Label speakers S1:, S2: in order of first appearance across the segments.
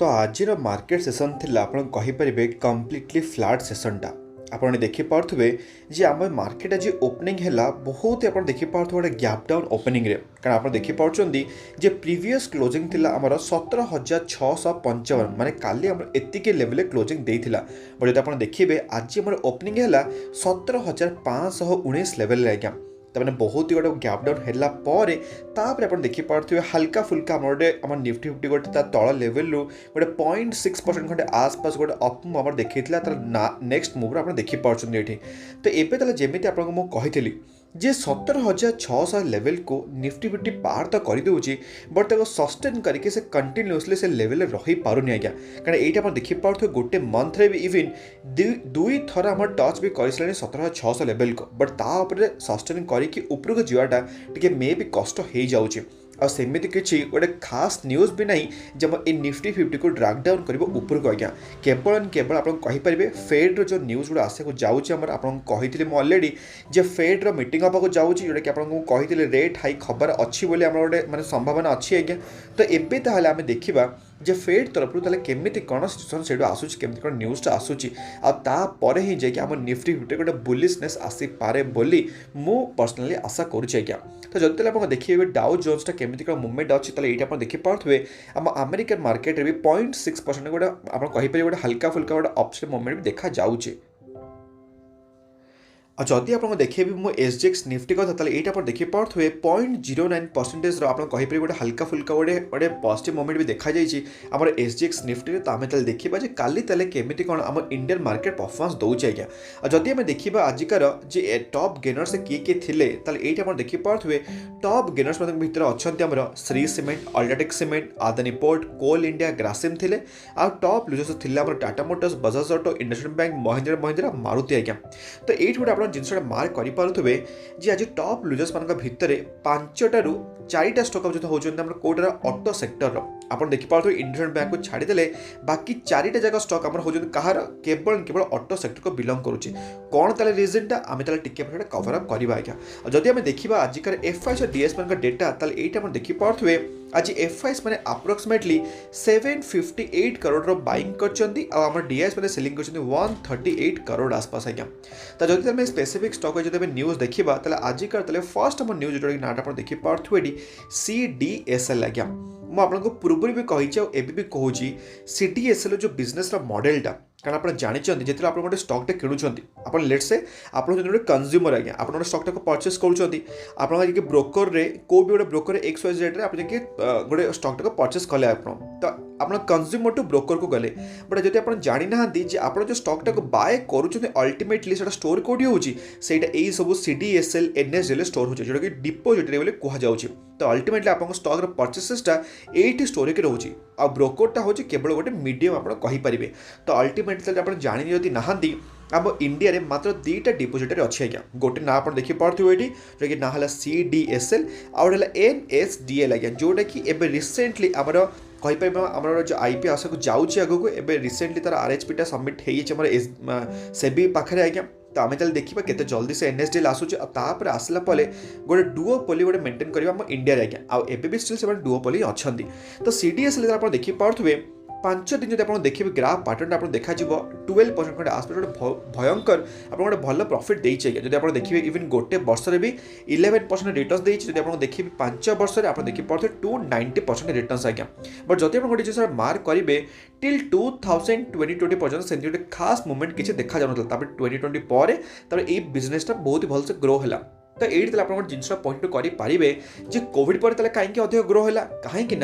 S1: तो आज market session थिला आपण कहिपारे कम्प्लीटली फ्लाट सेसनटा आपने देखिपे जे आम मार्केट आज ओपनिंग है बहुत आप देखिपे गोटे गैप डाउन ओपनिंग रे कारण आप देखिपे जे प्रीवियस क्लोजिंग थिला आमर 17,655 माने काली आम एतिके लेवल क्लोजिंग देइथिला बट जब आप देखिए आज आम ओपनिंग है 17,519 लेवल आज्ञा तमें बहुत ही गोटे गैप डाउन है तापर आप देखिपे हल्का फुल्का आम निफ्टी फिफ्टी गोटे तल लेवल गोटे 0.6% खंडे आसपास गोटे अप मुव आम देखी तार नेक्स्ट मुव्रे आप देखिपे ये तो एवं जमी आपको कही जे 17,600 लेवल को निफ्टी फिफ्टी पार तो करदे बट सस्टेन करके से कंटिन्यूअसली से लेवल रही पारुनि आज्ञा कारण ये आप देखिपे गोटे मंथ रे भी इवन दुई थर आम टच भी कर 17,600 लेवल को बट तापर सस्टेन करके उपरको जावाटा टे मे भी कष्ट हो जाऊँगी आमती किसी गोटे खास न्यूज भी नहीं जब ये निफ्टी फिफ्टी को ड्राग डाउन कर ऊपर को आज्ञा केवल केवल आप कहींपारे फेड जो न्यूज गुड़ा आसको जाऊँगी आपको अलरेडी जे फेड मीटिंग हाँ जाऊँगी जोटा कि आपको कही रेट हाइक खबर अच्छी बोली गोटे माने संभावना अच्छी आज्ञा तो एबे ताहले आमे देखिबा जे फेड तरफ केमिति कौन सिचुएसन से आसूची केमिति कौन न्यूज़टा आसूची आपर ही जाकि आम निफ्टी फिफ्टी गोटे बुलिशनेस आसीपारे बोली मु पर्सनाली आशा करुँच आज्ञा तो जब आप देखिए डाउ जोन्सटा केमिति कौन मुवमेंट अच्छी तो ये देखिपे आम अमेरिकन मार्केट भी 0.6% गोटे आप कहींपारे गोटे हल्का फुल्का गोटे अपसाइड मुवमेंट भी देखा जाऊँगी और जदि आप देखिए मुझे एसजीएक्स निफ्टी कथा ये देखिपे 0.09% आप कहींपारे गोटे हल्का फुल्का गोटे गोटे पॉजिटिव मोमेंट भी देखा जाइए आम एसजीएक्स निफ्टी तो आम देखा काली केमिति कौन आम इंडियन मार्केट परफॉर्मेंस दौचे आज्ञा और जदि आम देखा आजिकार जे टॉप गेनर्स किए थे ये देखिपे टॉप गेनर्स भितर अच्छा Shree Cement UltraTech Cement Adani Port Coal India Grasim थे आ टॉप लुजर्स थे Tata Motors Bajaj Auto IndusInd Bank Mahindra Maruti आज्ञा तो ये गोटे जिनसा मार्क करेंगे जे आज टॉप लुजर्स मान भितर 5टारू 4टा स्टॉक होती कोटार ऑटो सेक्टर आप देखिपे इंडसइंड बैंक को छाड़ीदे बाकी 4टा जगह स्टॉक आम हो कहार केवल केवल ऑटो सेक्टर को बिलोंग करुच्चे कौन ताले रीजनटा आम टिके कवर अप करवा आज्ञा जदि आम देखा आजिकार एफआईएस और डीएस मान डेटा ये देखिपे आज एफआईएस मैंने अप्रोक्सीमेटली 758 करोड़ बाइंग कर डीएस मैंने सेलिंग कर 138 करोड़ आसपास आज्ञा तो जब स्पेसिफिक स्टॉक जब न्यूज देखा आजिकार फर्स्ट आम न्यूज जो नाटा देखिपे CDSL आज्ञा मुझे पूर्व भी कही भी कहूँ CDSL जो बिजनेस मॉडलटा कारण आप जानते जिते आप गोटे स्टॉकटे किणुंट आप लेट्स से आप जो कंज्यूमर आज्ञा आप गोटे स्टॉकटा को परचेस कर ब्रोकर रे को भी गोटे ब्रोकर XYZ रेट आप गोटे स्टॉकटा को परचेस कले आप तो आप कंज्यूमर टू ब्रोकर को गले बट जब आप जानी ना आप जो स्टॉकटा को बाय कर अल्टीमेटली स्टोर कौटी होटा यही सब CDSL NSDL स्टोर हो जोटा कि डिपोजिटरी बोली कहुच्छे तो अल्टीमेटली आप स्टॉक परचेसेसटा ये स्टोर होकर रोचे आ ब्रोकरटा हूँ केवल गोटे मीडियम आप कहींपारे तो अल्टीमेटली आप जानी जदि नहांती आम इंडिया रे मात्र 2टा डिपोजिटरी अच्छी आज्ञा गोटे ना आप देखिपे ये जो कि ना CDSL आउ NSDL आज्ञा जोटा कि एवं रिसेंटली आमर कहीपर आमर जो आईपी आशा जाऊँगी आगक एवं रिसेंटली तार RHPटा सबमिट हो सेबी पाखे आज्ञा तो आम ताले देखा केते जल्दी से NSDL आसूचे तापर आसला गोटे डुओपोली गोटे मेंटेन करवा आम इंडिया आज्ञा आउ एबे भी स्टिल से डुओपोली अच्छा तो CDSL आप देखिपे 5 दिन जब आप देखिए ग्राफ पैटर्न आप देखा 12% खंडे आसपास गोटे भयंकर आप गोटे भल प्रॉफिट देइछे जब आप देखिए इवन गोटे वर्ष भी 11% रिटर्न्स देइछे जब आप देखिए 5 वर्ष आप देखिपे 290% रिटर्न्स आज्ञा बट जब आप गोटे जिस मार्क करेंगे टिल 2020 पर्यटन से गोटे खास मुवमेंट किसी देखा जाऊँ 2020 पर ये बिजनेसटा बहुत ही भलसे ग्रो है तो ये आप जिन पॉइंट करेंगे जे कोविड पर कहीं अधिक ग्रो है कहीं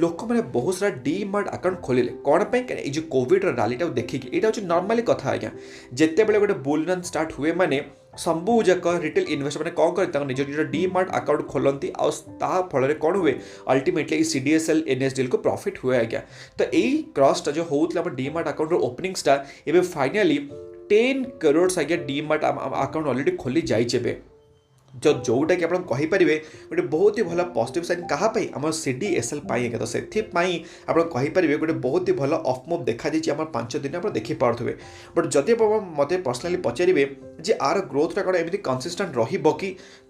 S1: लोक मैंने बहुत सारा डीमार्ट अकाउंट खोलिले कौन पे जो कोविड रैलीटा देखिए यहाँ हूँ नॉर्मली कथा आज्ञा जिते बड़े गोटे बुल रन स्टार्ट हुए माने सबू जाक रिटेल इन्वेस्टर मैंने कौन करते निज निज डीमार्ट अकाउंट खोलती फल कौन हुए अल्टीमेटली CDSL NSDL को प्रॉफिट हुए आज्ञा तो यही क्रॉसटा जो होता डीमार्ट अकाउंट ओपनिंग्सटा एवं फाइनाली 10 करोड़ आज्ञा डीमार्ट अकाउंट ऑलरेडी खोली जाइए जोटा कि आप कहींपारे गोटे बहुत ही भल पॉजिटिव साइन कहाँपाई आम CDSL आज्ञा तो से आप कहींपारे गोटे बहुत ही भल अफ मुव देखा आम 5 दिन आप देखिपे बट जदि आप मत पर्सनाली पचारे जे आर ग्रोथटा कौन एमती कंसिस्टेंट रही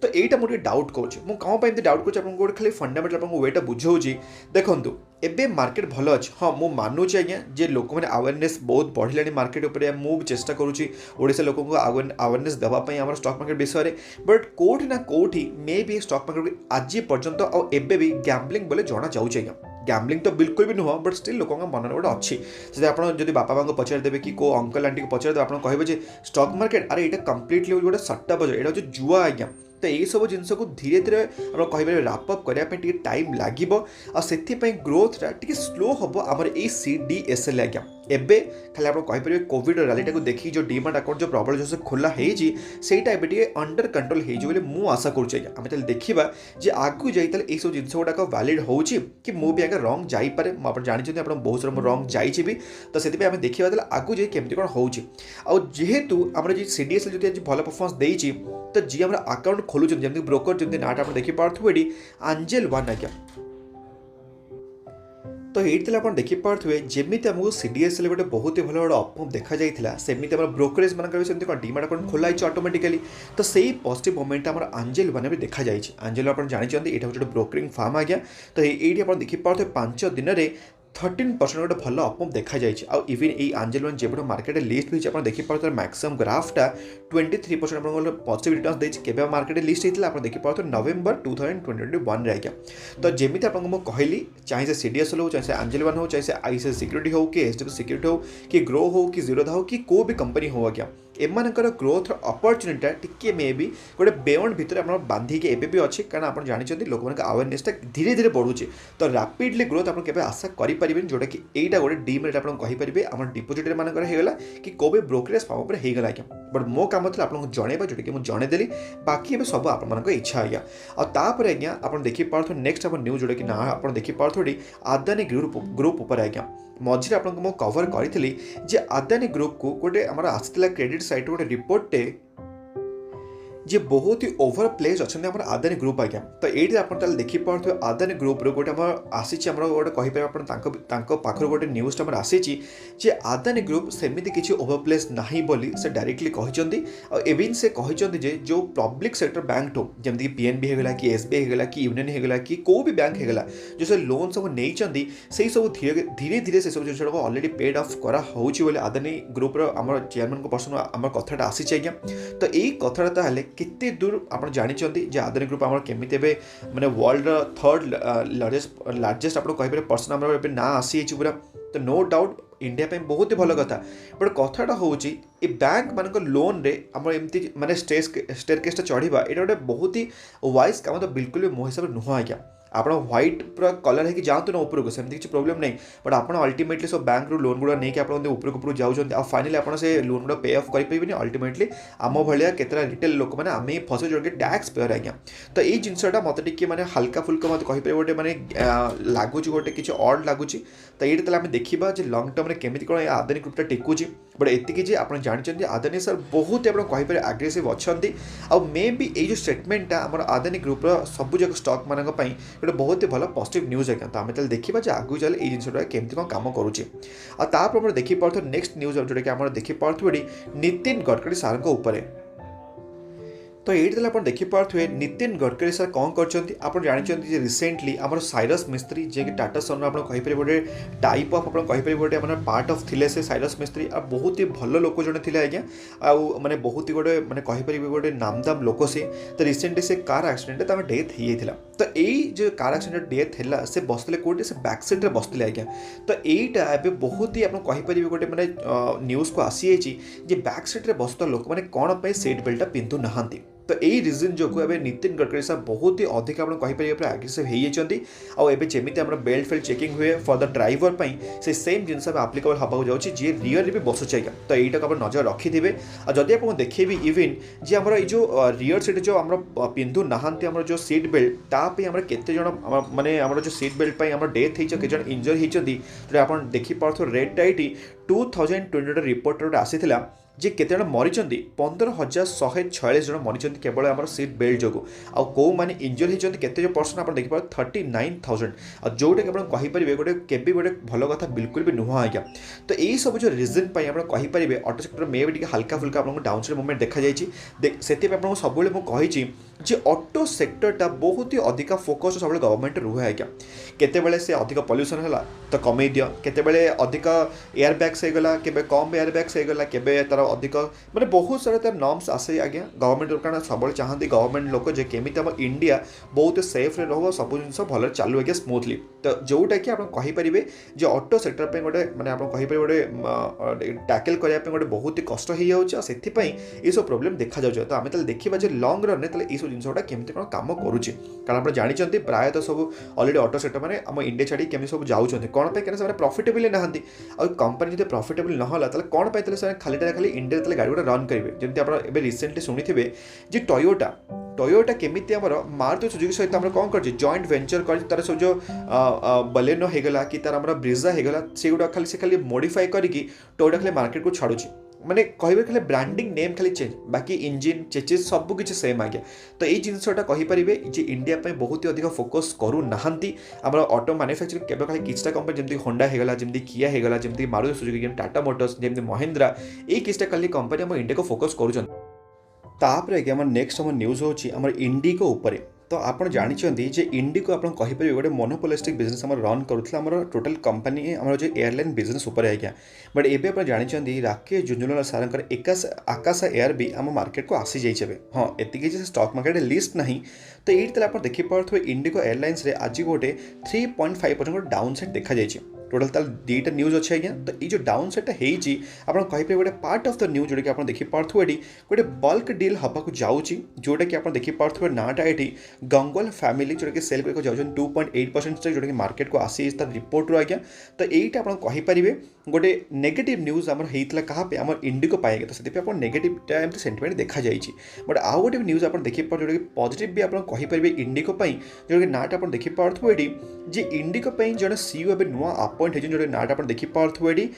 S1: तो यहाँ मुझे डाउट करुँच मुझे कौन डाउट करुँच गोटे खाली फंडामेंटल आपको वेटा बुझाऊँगी देखूँ एबे मार्केट भल अच्छे हाँ मुझे मानुची आज्ञा जे लोक मैंने अवेयरनेस बहुत बढ़िलानी मार्केट उपर मुझे चेष्टा करुँची ओडिशा लोक अवेयरनेस देवाई आम स्टॉक मार्केट विषय में बट कोठी ना कोठी मे भी स्टॉक मार्केट आज पर्यंत आबे भी गैम्बलिंग बोले जना जाऊँच आज्ञा गैम्बलिंग तो बिल्कुल भी नुह बट स्टिल लोक मन गोटे अच्छी जैसे आप बापा माँ को पचारदेवे कि को अंकल आंटी को पचारदेवे आप कहे स्टॉक मार्केट अरे यहाँ कम्प्लीटली गोटे सट्टा बजार यहाँ हूँ जुआ आज्ञा तो यही सब जिनस को धीरे धीरे आप कह रापअप करने टाइम लगे और से ग्रोथटा टी स्लो हम आम CDSL आज्ञा एबे खाली आप कहींपर कोविड रैलीटा को देखिए जो डीमार्ट अकाउंट जो प्रबल जो खोला होटा अंडर कंट्रोल हो मुझे आशा करें देखा जे आगू जाइए ये सब जिन गुड़ाक वैलिड हो कि मुझे आगे रंग जापे आप जानते आप बहुत सारा रंग जाइए भी तो से देखा आगू जाए केमती कौन होेतु आम CDSL जो भल परफॉर्मेंस देती तो जी आम अकाउंट खोलुं जमी ब्रोकर जमी नाटा आप देखिपे एंजेल वन आज्ञा तो ये आप देखिपे जमी आमको CDSL गोटे बहुत ही भल गोटे अपमूव देखा जाता सेमती ब्रोकरेज मान भी सेमती डीमार्ट अकाउंट खोलाई ऑटोमेटिकली तो सही पॉजिटिव मोमेंट आम एंजेल वन भी देखा जाए एंजेल आप जानते यहाँ गोटे ब्रोकरिंग फार्म आज्ञा तो ये आप देखिपे 5 दिन में 13% गोटे भल अपमूव देखा जाए इवन ये एंजेल वन जो मार्केट लिस्ट होती है देखिपे मैक्सिमम ग्राफटा 23% आप पॉजिटिव रिटर्न देखे मार्केट लिस्ट होता है आप देखिपे नवेम्बर 2021 आज्ञा तो जमी आपको कहली चाहे से CDSL हो चाहे से एंजेल वन हो चाहे से ICICI सिक्योरिटी हो कि HDFC सिक्योरिटी हो कि ग्रो हो कि जीरोधा हो कि को भी कंपनी हो आज्ञा एमानकर ग्रोथ अपॉर्चुनिटी टिके मे भी गोटे बेउंड भितर आप बांधिकी एबे भी अच्छी कारण आप जानते लोक मान अवेयरनेसटा धीरे धीरे बढ़ुचे तो रैपिडली ग्रोथ आप आशा करें जोटा कि एटा गोटे डीमेरिट आप कहींपर आम डिपोजिटरी मानकर होगा कि को भी ब्रोकरेज फार्म पर होगा आज्ञा बट मो काम था आपको जनइबा जोटा कि मुझे जनईदेली बाकी ए सब आप इच्छा आज्ञा और आज्ञा आप देखिपे नेक्स्ट आप न्यूज जोटा कि ना आप देखिपे आदानी ग्रुप उपर आज्ञा मझे आपको कवर करी जे आदानी ग्रुप को गोटे आम आसाला क्रेडिट साइट गोटे रिपोर्टे जे बहुत ही ओवर प्लेस अच्छा आम आदानी ग्रुप आज्ञा तो ये आप देखिपे आदानी ग्रुप गोटे आसी गोटे कहीपर पाखर गोटे न्यूज़ आम आसी जे आदानी ग्रुप सेमती किसी ओवर प्लेस ना बोली से डायरेक्टली कहते एवं से कहते जो पब्लिक सेक्टर बैंक हो जमी PNB होगा कि SBI होगा कि यूनियन होगा कि को भी बैंक होगा जो सब लोन सब नहीं से सब धीरे धीरे से सब जिन अलरेडी पेड ऑफ करा होली आदानी ग्रुप आम चेयरमैन पर्सन आम कथा आसी आज्ञा तो यही कथा कितने दूर आप जानते आदानी ग्रुप आम केमी माने वर्ल्ड थर्ड लार्जेस्ट आप कहींपर पर्सन आम ना आसी पूरा तो नो डाउट इंडिया पे बहुत ही भल कथा बट कथाटा हूँ ये बैंक मान लोन रे आम एमती माने स्टेयरकेसटा चढ़ा ये गोटे बहुत ही वाइज काम तो बिल्कुल भी मो हिसाब से नुह आज्ञा आप व्हाइट पूरा कलर है कि जातु ना उपरको सेमती किसी प्रोब्लेम नहीं बट आप अल्टीमेटली सब बैंक रू लोन गुड़ा नहीं आप उपरको जाऊँ फाइनली आप लोन गुड़ा पे ऑफ करेंगे अल्टीमेटली आम भाया केतरा रिटेल लोक मैंने आम फस जो टैक्स पेयर आज्ञा तो ये जिनसा मत टे मैंने हल्का फुल्का मत कहीपर गोटे मैंने लगुच गोटे किसी अड लगुच तो ये देखा लंग टर्म केमी कौन आदानी ग्रुपटा टेकुची बट एति आप जानते आदानी सर बहुत आप कहीपर आग्रेसिव अच्छा आउ मे भी ये स्टेटमेंटा आम आदानी ग्रुपर सबूक स्टॉक मान गोटे बहुत ही भल पॉजिटिव न्यूज आज्ञा तो आम देखा आगू चले ये जिनसा केमती कौन काम करुचे और देखिपे नेक्स्ट न्यूज जोटा कि आम देखिपे नितिन गडकरी सार उपर तो ये आप देखिपे नितिन गडकरी सर कौन कर जानते रिसेंटली आम साइरस मिस्त्री जे कि टाटा सन आप कहीपर गोटे टाइप ऑफ आप कहीपर गोटे मैंने पार्ट ऑफ थे से साइरस मिस्त्री आ बहुत ही भल लोक जड़े थे आज्ञा आउ माने बहुत ही गोटे मैंने कहीपर गोटे नामदाम लोक से तो रिसेंटली से कार एक्सीडेंट डेथ हो जाता तो यही जो कार एक्सीडेंट डेथ है से बसते कौटे से बैक सीट रे बसते आज्ञा तो यहीटा ए बहुत ही आप कहीपर गोटे मैंने न्यूज़ को आसी जे बैक सीट रे बसता लोक मैंने कौन सीट बेल्टा पिंधु नहांती तो यही रिजन जो नितिन गडकरी साहब बहुत ही अधिक आप कहीपर आग्रेसिव होती आउे जमी आम बेल्ट फेल्ट चेकिंग हुए फॉर द ड्राइवर से सेम जिन आप्लिकेबल हाँ जाऊँगी जी रियर भी बसुचे आज्ञा तो यहीटा आप नजर रखिथे और जदि आप देखेबी इवन जी आम जो रियर सीट जो आम पिंधु नहांती आम जो सीट बेल्ट ताप केते जन माने आम जो सीट बेल्ट डेथ होती केत इंजर होती आप देखिपे रेड टाइट 2020 रिपोर्ट आसीला जे केते जन मरी 15,146 जन मरी केवल आम सीट बेल्ट जो कौ मैंने इंजर होती केते पर्सन आप देखिए 39,000 और जोटा कि कहीपर गोटे केबी गोटे भल कथा बिल्कुल भी नुह आज्ञा तो यही सब जो रिजन आप कहीपर ऑटो सेक्टर मे भी हल्का फुल्का आपको डाउन साइड मूवमेंट देखा से सब मुझे कही जे ऑटो सेक्टरटा बहुत ही अधिका फोकस सब गवर्नमेंट रुहे आज्ञा केतेबेले से अधिक पॉल्यूशन है तो कमे दियो केतेबेले अधिक एयर बैग्स होगला केबे कम एयर बैग्स होगला केबे तार अधिक माने बहुत सारा तार नॉर्म्स आसे आज्ञा गवर्नमेंट कारण सब चाहती गवर्नमेंट लोक जे केमी आम इंडिया बहुत सेफ रे रहो सब जिन भल चालू आज्ञा स्मूथली तो जोटा कि आप कहींपर जे ऑटो सेक्टर पे गोटे माने आप कहींपर गोटे टैकल करने गोटे बहुत ही कष्ट हो जाऊँ से ये सब प्रोब्लेम देखा जाऊँ तो आम देखा जो लंग रन में ये जिनसा केमी कौन कम करुचे कारण आप जानते प्रायतः सब अलरेडी ऑटो सेक्टर मैंने आम इंडिया छाड़ी केमी सब जाऊँच कौन पे कहीं प्रॉफिटेबल नहांती आ कंपनी जो प्रॉफिटेबल ना कौन पे खाली खाली इंडिया गाड़ी गुड़ा रन करेंगे जमी आप रिसेंटली शुणी जे टोयोटा केमिति आमर मारुति सुजुकी सहित आम कौन कर जॉइंट वेंचर कर तार सब जो बलेनो होगला कि तार आम ब्रिजा होगला से गुड़ा खाली से खाली मॉडिफाई करके टोयोटा खाली मार्केट को छाड़ुची माने कहे खाली ब्रांडिंग नेम खाली चेंज बाकी इंजिन चेचेस सब किसी सेम आज्ञा तो ये जिनसटा कहींपर जे इंडिया पे बहुत ही अधिक फोकस करू नाहांती आम ऑटो मैन्युफैक्चरिंग केवल खाली किछटा कंपनी जमी होंडा होगला जमी किया होगला जमी मारुति सुजुकी टाटा मोटर्स जमी महिंद्रा ये किछटा खाली कंपनी आम इंडिया को फोकस करूछन तापर आगे आम नेक्स्ट आम न्यूज होची आम इंडिगो उपरे तो आप जानते जे इंडिगो आप कहींपर गोटे मोनोपोलिस्टिक बिजनेस आम रन करूला टोटल कंपनी आम जो एयरलाइन बिजनेस उपर आज्ञा बट एबे आप जानते राकेश झुंझुनवाला सारंकर आकाशा एयर भी आम मार्केट को आसी जाइए हाँ एति स्टॉक मार्केट लिस्ट ना तो ये आप देखिपे इंडिगो एयरलाइंस आज गोटे 3.5% डाउन साइड देखा जाइए टोटाल ताल दुईटा न्यूज अच्छे आज्ञा तो ये जो डाउन साइडटा होती कहींपर गोटे पार्ट ऑफ द न्यूज जोटा कि आप देखिपे ये गोटे बल्क डील हवा जाऊँगी जोटा कि आप देखिपे नाटा ये गंगोल फैमिली जोटा कि सेल करके जाऊँ 2.8% जोटा कि मार्केट को आसी तार रिपोर्ट रू आज्ञा तो यहीटा आप कहींपर गोटे नेगेटिव न्यूज आम होता क्या आम इंडिगो पाएगा तो से नेगेटिव एम सेंटिमेंट देखा जाइए बट आउ गोटे न्यूज आप देखिपे जोटा कि पॉजिटिव भी आप कहींपर इंडिगो जोटा कि नाटा आप देखिपे ये जे इंडिगो जड़े सीईओ ए नुआ अपॉइंट हो जो नाटा आप देखिपे ये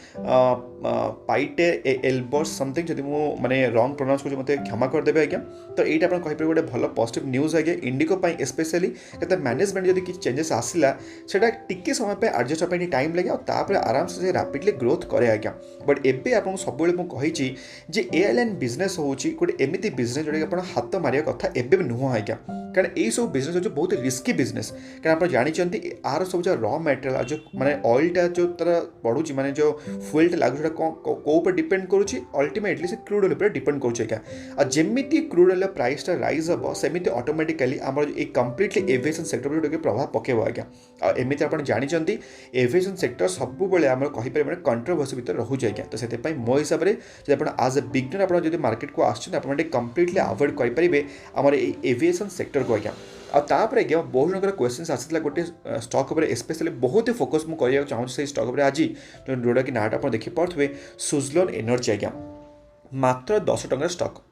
S1: पाइटे एल्बर्स समथिंग जब मुझे रंग प्रोनाउंस कर मतलब क्षमा करदेवे आज्ञा तो ये आप कहींपर गोटे भल पॉजिटिव न्यूज आज्ञा इंडिगो स्पेशली कहते मैनेजमेंट जब किसी चेंजेस आसला से टिके समय पे एडजस्ट होने टाइम लगे और आराम से रैपिडली ग्रोथ करे आज्ञा बट एबे आपको सब मुझे जे एयरलाइन बिजनेस होची गोटे एमती बिजनेस जोटा कि आप हाथ मारिया कथा एबे भी नुह आज्ञा कारण यही सब बिजनेस हो बहुत रिस्की बिजनेस कारण आप जानते आर सब जो रॉ मटेरियल जो माने ऑयलटा जो तार पड़ुची माने जो फ्यूलटा लागू कौ डिपेंड करुच्ची अल्टीमेटली से क्रूड ऑयल पर डिपेंड करुच्चा जमी क्रूड ऑयल प्राइसटा राइज हम सेमती ऑटोमेटिकली आम एक कम्प्लीटली एविएशन सेक्टर जो प्रभाव पकेब आज्ञा एमती आप जानते एविएशन सेक्टर सब आम कहीपर कंट्रोवर्सी भितर रोचे आज्ञा तो से मो हिसाब से जब आप आज ए बिगनर आप मार्केट को आसमें कम्प्लीटली अवॉइड करेंगे आम एविएशन सेक्टर को आज्ञा आपर आज्ञा बहुत जन क्वेश्चन आसाला गोटे स्टॉक उपर स्पेशली बहुत ही फोकस मुझे चाहूँ से स्टॉक उपर आज जोटा कि नाटा आप देखिपे सुजलोन एनर्जी आज्ञा मात्र 10 टंकार स्टॉक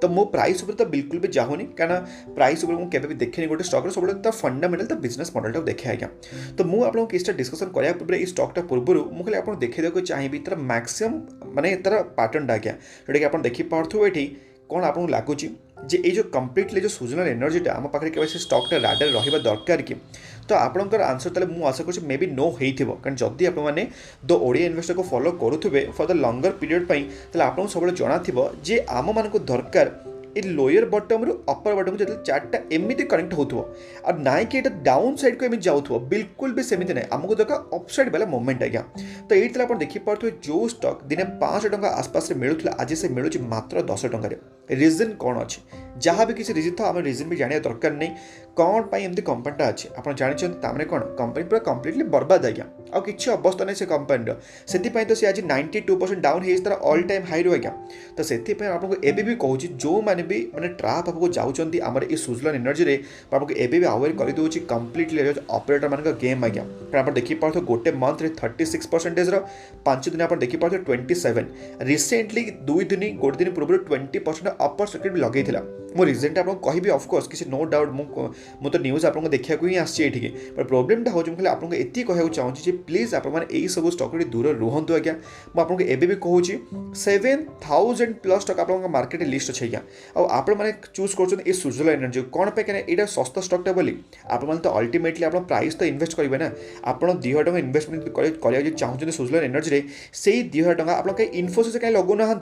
S1: तो मो प्राइस उपर तो बिल्कुल भी जाऊनी कारण प्राइस उपर मुझे भी देखनी गोटे स्टॉक सब फंडामेंटल तो बिजनेस मॉडलटा देखे आज्ञा तो मुझे आपको किसी डिस्कसन कराया पूर्व ये स्टॉकटा पूर्व मुझे आप देखा चाहिए तार मैक्सिमम माने तार पैटर्नटा आज्ञा जोटा कि आप देखिपे ये कौन आपको लगुच जे ये जो कम्प्लीटली जो सुजनल एनर्जीटा आम पाखे केवल से स्टॉकटा राडार रहा दरकार कि तो आपंकर आंसर ताले मुझे आशा कर मे बी नो होइथिबो कारण जदि आपने द ओडिया इन्वेस्टर को फॉलो करुवे फॉर द लंगर पीरियड पर आपको सब जना जे आम मान दरकार ये लोयर बटम रु अपर बटम को जो चार्टा एमती कनेक्ट होथो और ना कि डाउन साइड को एमती जाऊँ बिल्कुल भी सेमती ना आमको दरकार अपसाइड वाला मोमेंट आज्ञा तो ये आप देखिपे जो स्टॉक दिने 5 टंका आसपास मिलूला आज से मिलूँ मात्र 10 टंकार रिजन कौन अच्छे जहाँ भी किसी रिजन था आम रिजन भी जाना दरकार नहीं कौन पर एमती कंपनीटा अच्छे आप जानते हैं कौन कंपनी पूरा कम्प्लीटली बर्बाद आज्ञा आ कि अवस्था नहीं से कंपनी से तो सी आज 92% डाउन हो तार ऑल टाइम हाई रू आज्ञा तो से आपको एबी भी कहूँ जो मैंने भी मैंने ट्राप आपको जाऊँच आम ये सुजलन एनर्जी आपको एबी भी अवेयर कर दूसरी कम्प्लीटली ऑपरेटर मान गेम आज्ञा कारण आप देखिपे गोटे मंथ 36% 5 दिन आप देखिपे 27 रिसेंटली 2 दिन गोटे दिन पूर्व 20% अपर सर्किट भी लगे मो रिजनटा आपको कहि ऑफकोर्स किसी नो डाउट मु तो न्यूज आपको देखा ही आसी बट प्रोब्लेमटा हो मुझे आपको एति कहूँ चाहूँगी प्लीज आप सब स्टॉक दूर रुहतु आज्ञा मुझे एबी भी कहूँ 7,000 प्लस स्टॉक आप मार्केट लिस्ट अच्छे आज्ञा आप चूज कर सुजल एनर्जी कौन पे यहाँ सस्ता स्टॉकटा बोली आप तो अल्टीमेटली आप प्राइस तो इन्वेस्ट करेंगे ना आप 2,000 टଙ୍କା इन्वेस्टमेंट कराया चाहते सुजल एनर्जी से 2,000 टଙ୍କା आप कहीं इन्फोसिस कहीं लगौना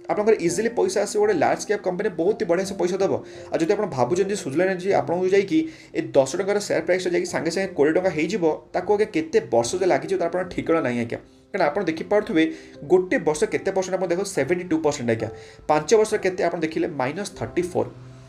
S1: आपंकर इजिली पैसा आस गोटे लार्ज कैप कंपनी बहुत ही बढ़िया से पैसा दब आ जब आप भावुं सुजला एनर्जी आपको जाकि 10 टकर सेयार प्राइस जाकि सागे सागे 20 टका होता केते वर्ष लगे तार ठिकଣା ना आज्ञा क्या आप देखिपे गोटे वर्ष केते परसेंट आप देख 72% आज्ञा 5 वर्ष केते आप देखिले -34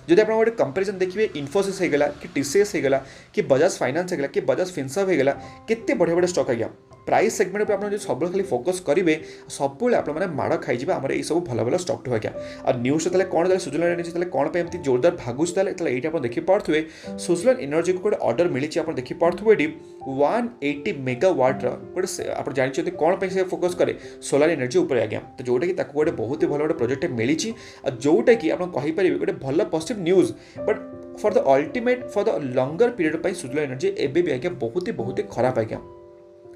S1: जदि आप गोटे कंपेरिजन देखिए इन्फोसिस होगा कि टीसीएस होगा कि बजाज फाइनान्स होगा कि बजाज फिनसर्व होगा केते बढ़िया बढ़िया स्टॉक आज्ञा प्राइस सेगमेंट पर आप सब खाली फोकस करेंगे सब आपने माड़ खाई आम ये सब भल भल स्टॉक आज्ञा और न्यूज कौन सुजलान एनर्जी कौन पे जोरदार भागुच ये आप देखिपे सुजलान एनर्जी को गोटे ऑर्डर मिली आप देखिपे ये 180 मेगावाट्र गोटे आप जानते कौन पे से फोकस करे सोलार एनर्जी उपर आज्ञा तो जोटा कि गोटे बहुत ही भल गोटे प्रोजेक्ट मिली जोटा कि आप कहींपर गोटे भल positive news but for the ultimate for the longer period Suzlon Energy एबे भी आज्ञा बहुत ही खराब आज्ञा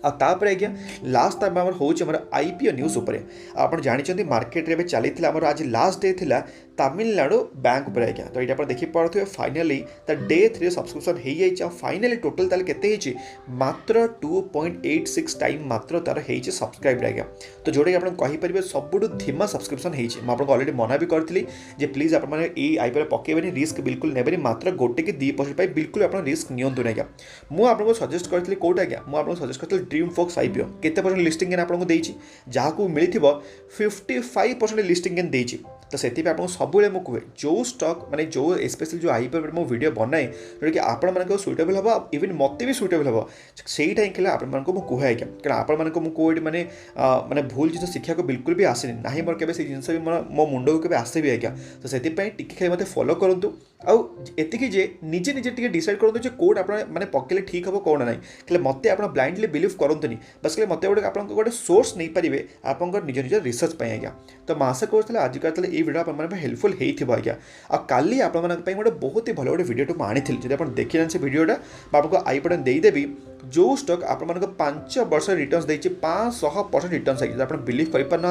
S1: आपर आज्ञा लास्ट टाइम आम हूँ आईपीओ न्यूज उपर आप जानते मार्केट में चली आज लास्ट डे थिला तमिलनाडु बैंक उपर आज्ञा तो ये देखिपे फाइनाली द डे 3 सब्सक्रिप्शन हो जाए फाइनाली टोटल ताल के मात्र 2.86 टाइम मात्र तार सब्सक्राइब आज्ञा तो जोटा कि आप कहींपर सबुठ धीमा सब्सक्रिप्शन होगी अलरेडी मना भी करी प्लीज आपने आईपीओ पकेबे रिस्क बिल्कुल ने मात्र 1 कि 2% बिल्कुल आप रिस्क नियंतु आज्ञा मुझे सजेस्ट करी कौट आज्ञा मुझे सजेस्ट करी ड्रीम फोक्स आईपीओ केते परसेंट लिस्टिंग गेन आपको देती जहाँ मिली 55% लिस्टिंग गेन देती तो से आपको सब मुझे जो स्टॉक माने जो स्पेशल जो आईपीओ मो वीडियो बनाए जोटा कि आपण मानक सुइटेबल हम इवन मत भी सुइटेबल हम सहीटा ही आपण कहे आज्ञा क्या आपण कोई माने माने भूल जिन शिक्षा को बिल्कुल भी आसेनी ना मोर के जिनस भी मो मुंड को आसे भी आज्ञा तो से टिके मत फॉलो करूँ आती जे निजे निजे टी डिसाइड करूँ कौट आप पकेले ठीक हम कौन ना कि मत आप ब्लाइंडली बिलीव करतुनि बस कि मत गोटे सोर्स नहीं पारे आप निज निज रिसर्च पर आज्ञा तो मैं आशा करूँ आज ये वीडियो आप हेल्पफुल होगा आज्ञा आ काली आप गोटे बहुत ही भल गोटे वीडियो मुझे आनी जब आप देखी से वीडियोटा आपको आई बटन देदेवी जो स्टॉक आप 5 वर्ष रिटर्न्स देती 500% रिटर्न्स आएगी आप बिलीव करना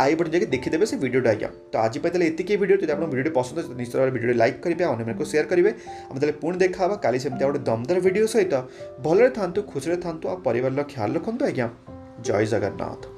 S1: आई बटन जाके देखीदेवे से वीडियोटा आज्ञा तो आज पाइले ये वीडियो जब आप वीडियो पसंद निश्चित भाव वीडियो लाइक करेंगे अन्य को सेयार करेंगे आम तेल पुणी देखा काली सेमती गोटे दमदार वीडियो सहित भलरे था खुशी था परिवार ख्याल रखु आज्ञा जय जगन्नाथ।